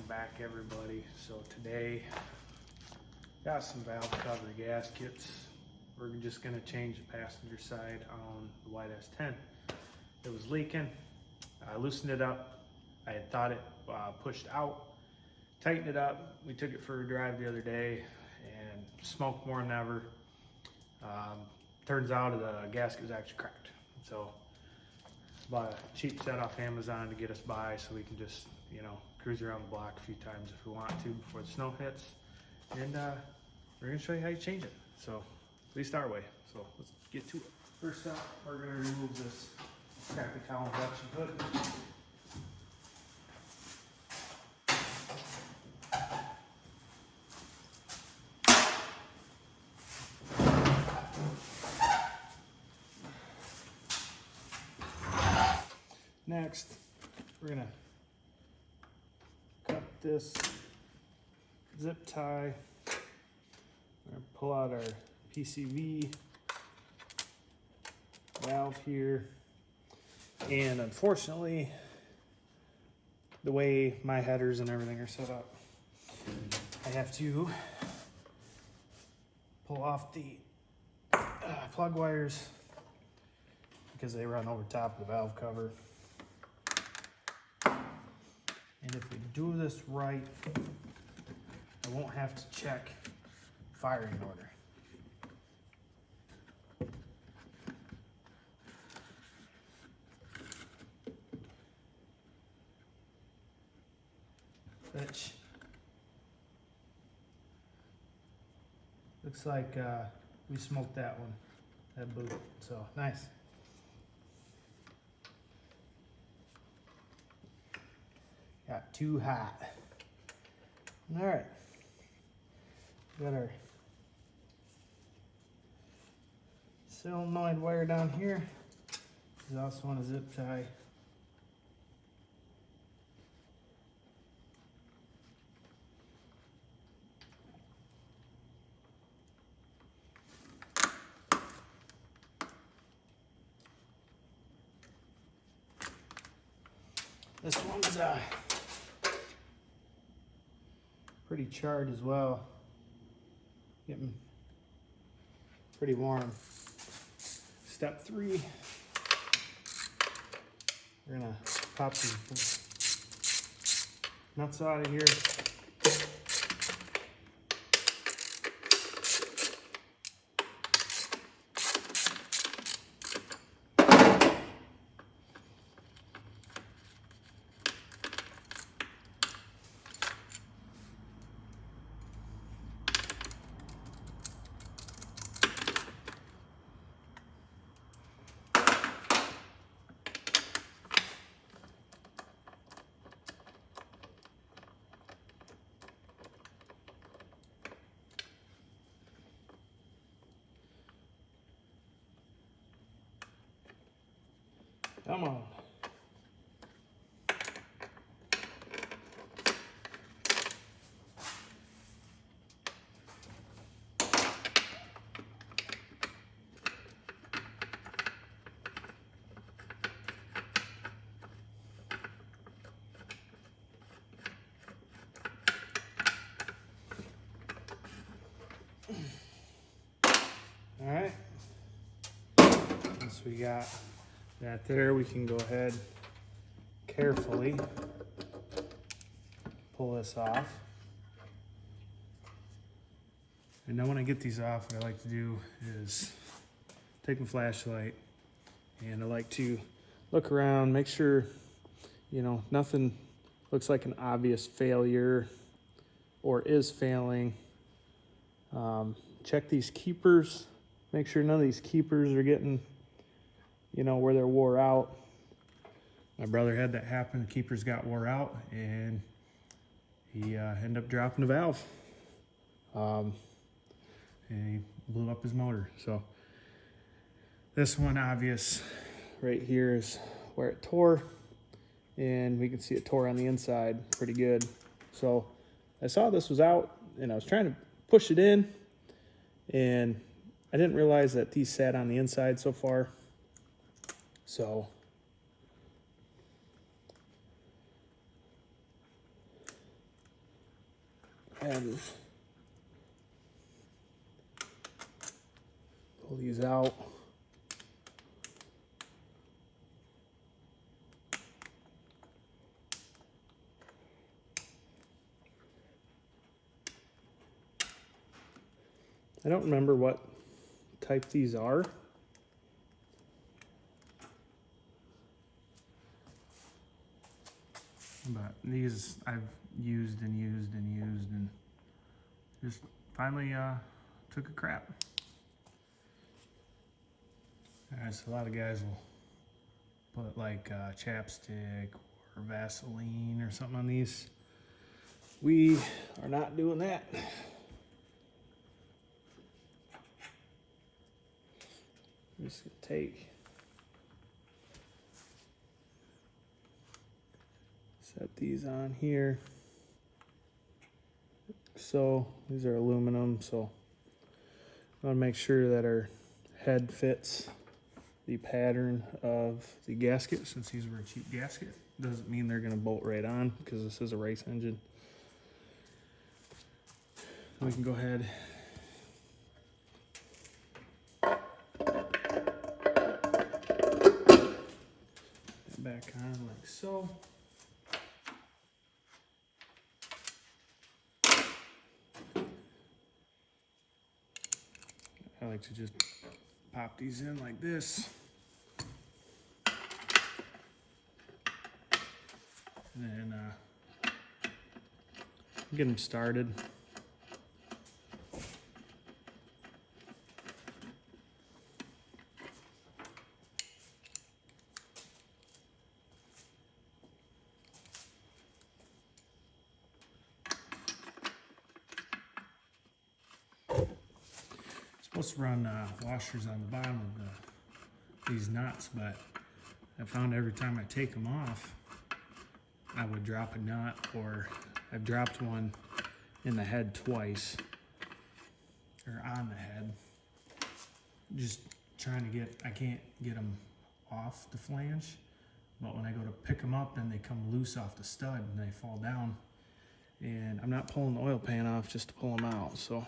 back, everybody. So today, got some valve cover gaskets. We're just gonna change the passenger side on the white S10. It was leaking. I loosened it up. I had thought it pushed out. Tightened it up. We took it for a drive the other day and smoked more than ever. Turns out the gasket was actually cracked. So bought a cheap set off Amazon to get us by so we can just, cruise around the block a few times if we want to before the snow hits. And we're gonna show you how you change it. So at least our way. So let's get to it. First up, we're gonna remove this crappy towel induction hood. Next, we're gonna cut this zip tie. We're gonna pull out our PCV valve here. And unfortunately, the way my headers and everything are set up, I have to pull off the plug wires because they run over top of the valve cover. And if we do this right, I won't have to check firing order. Which looks like we smoked that one, that boot, so nice. Got too hot. All right, got our solenoid wire down here. There's also on a zip tie. This one's pretty charred as well. Getting pretty warm. Step 3. We're gonna pop these nuts out of here. Come on. All right. Once we got that there, we can go ahead carefully pull this off. And now when I get these off, what I like to do is take my flashlight and I like to look around, make sure, nothing looks like an obvious failure or is failing. Check these keepers, make sure none of these keepers are getting where they're wore out. My brother had that happen. The keepers got wore out and he ended up dropping the valve. And he blew up his motor. So this one, obvious right here, is where it tore. And we can see it tore on the inside pretty good. So I saw this was out and I was trying to push it in. And I didn't realize that these sat on the inside so far. So and pull these out. I don't remember what type these are. But these I've used and just finally took a crap. Alright, so a lot of guys will put like chapstick or Vaseline or something on these. We are not doing that. I'm just gonna set these on here. So these are aluminum, so I want to make sure that our head fits the pattern of the gasket. Since these were a cheap gasket, doesn't mean they're going to bolt right on because this is a race engine. We can go ahead back on like so. I like to just pop these in like this. And then get them started. Supposed to run washers on the bottom of these nuts, but I found every time I take them off, I would drop a nut, or I've dropped one in the head twice, or on the head. Just trying to I can't get them off the flange, but when I go to pick them up, then they come loose off the stud and they fall down. And I'm not pulling the oil pan off just to pull them out, so.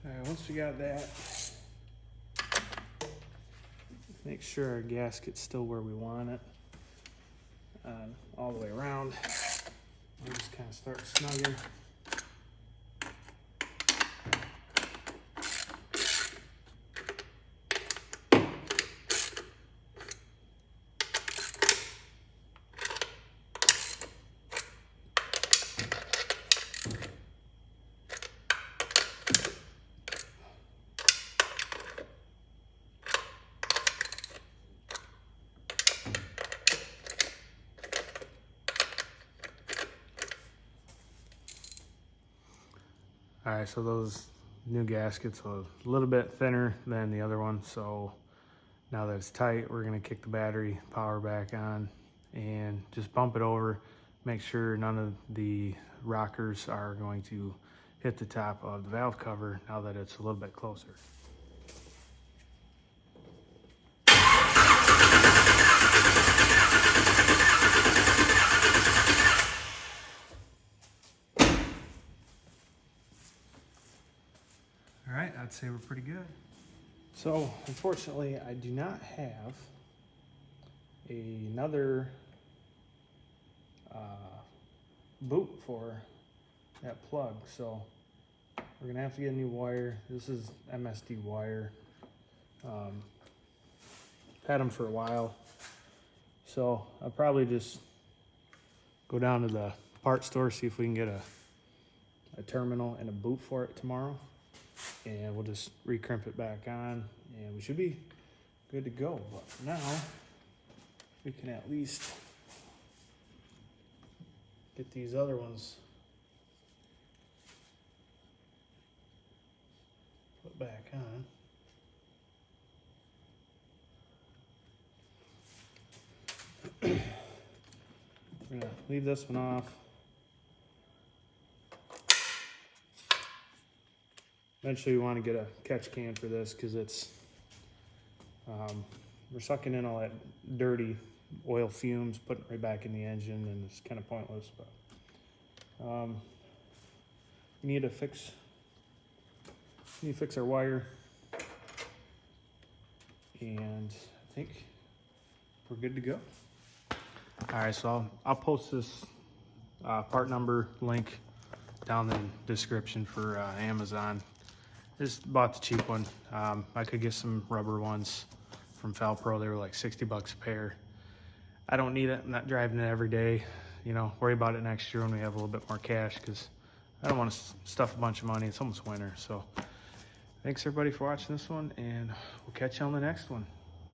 Alright, once we got that, make sure our gasket's still where we want it, all the way around. We'll just kind of start snugging. All right, so those new gaskets are a little bit thinner than the other one. So now that it's tight, we're gonna kick the battery power back on and just bump it over. Make sure none of the rockers are going to hit the top of the valve cover now that it's a little bit closer. All right, I'd say we're pretty good. So unfortunately, I do not have another boot for that plug. So we're gonna have to get a new wire. This is MSD wire. Had them for a while. So I'll probably just go down to the part store, see if we can get a terminal and a boot for it tomorrow. And we'll just recrimp it back on and we should be good to go. But for now, we can at least get these other ones put back on. We're gonna leave this one off. Eventually we want to get a catch can for this because it's, we're sucking in all that dirty oil fumes, putting it right back in the engine, and it's kind of pointless, but we need to fix our wire, and I think we're good to go. All right, so I'll post this part number link down in the description for Amazon. Just bought the cheap one. I could get some rubber ones from Falpro. They were like 60 bucks a pair. I don't need it. I'm not driving it every day. You know, worry about it next year when we have a little bit more cash, because I don't want to stuff a bunch of money. It's almost winter. So thanks everybody for watching this one, and we'll catch you on the next one.